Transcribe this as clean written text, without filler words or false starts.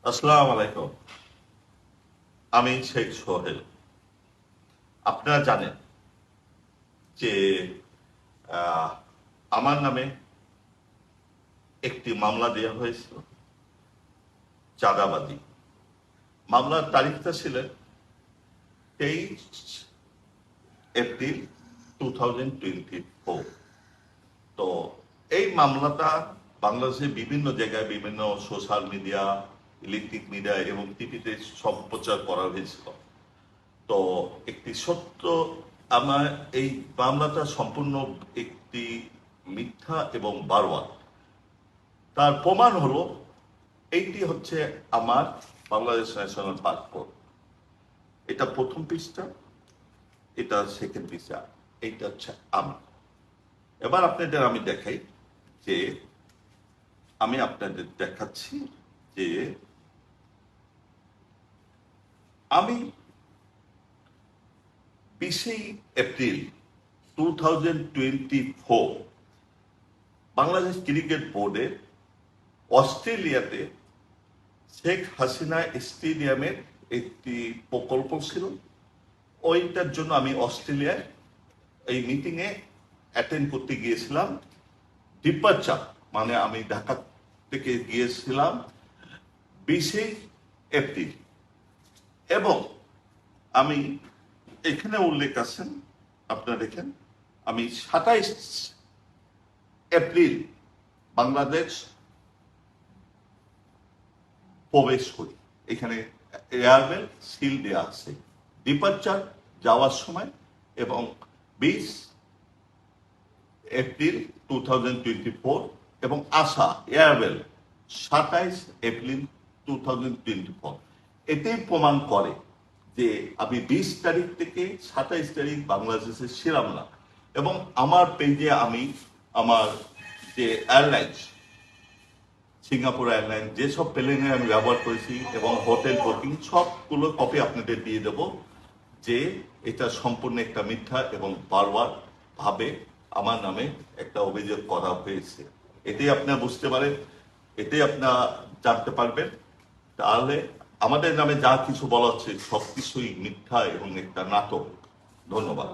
আসসালামু আলাইকুম। আমি শেখ সোহেল। আপনারা জানেন যে আহ, আমার নামে একটি মামলা দেওয়া হয়েছিল, চাঁদাবাজি। মামলার তারিখটা ছিল 23 এপ্রিল 2024। তো এই মামলাটা বাংলাদেশের বিভিন্ন জায়গায়, বিভিন্ন সোশ্যাল মিডিয়া, ইলেকট্রিক মিডিয়া এবং টিভিতে সম্প্রচার করা হয়েছিল। তো একটি সত্য, আমার এই মামলাটা সম্পূর্ণ একটি মিথ্যা এবং বানোয়াট। তার প্রমাণ হলো, এইটি হচ্ছে আমার বাংলাদেশ ন্যাশনাল পাসপোর্ট। এটা প্রথম পৃষ্ঠা, এটা সেকেন্ড পৃষ্ঠা, এইটা হচ্ছে আমি। এবার আপনাদের আমি দেখাই যে, আমি আপনাদের দেখাচ্ছি যে আমি 20 এপ্রিল 2024 বাংলাদেশ ক্রিকেট বোর্ডের অস্ট্রেলিয়াতে শেখ হাসিনা স্টেডিয়ামের একটি প্রকল্প ছিল। ওইটার জন্য আমি অস্ট্রেলিয়ায় এই মিটিংয়ে অ্যাটেন্ড করতে গিয়েছিলাম। ডিপারচার মানে আমি ঢাকা থেকে গিয়েছিলাম 20 এপ্রিল, এবং আমি এখানে উল্লেখ আছেন, আপনারা দেখেন, আমি 27 এপ্রিল বাংলাদেশ প্রবেশ করি। এখানে এয়ারমেল সিল দেওয়া আছে ডিপারচার যাওয়ার সময়, এবং 20 এপ্রিল 2024, এবং আসা এয়ারমেল 27 এপ্রিল 2024। এটাই প্রমাণ করে যে আমি 20 তারিখ থেকে 27 তারিখ বাংলাদেশে ছিলাম না। এবং আমার পেজে আমি আমার যে এয়ারলাইন্স, সিঙ্গাপুর এয়ারলাইন, যেসব প্লেনে আমি ব্যবহার করেছি এবং হোটেল বুকিং সবগুলো কপি আপনাদের দিয়ে দেব, যে এটা সম্পূর্ণ একটা মিথ্যা এবং বারবার ভাবে আমার নামে একটা অভিযোগ করা হয়েছে। এটাই আপনারা বুঝতে পারেন, এটাই আপনারা জানতে পারবেন। তাহলে আমাদের নামে যা কিছু বলা হচ্ছে সবকিছুই মিথ্যা এবং একটা নাটক। ধন্যবাদ।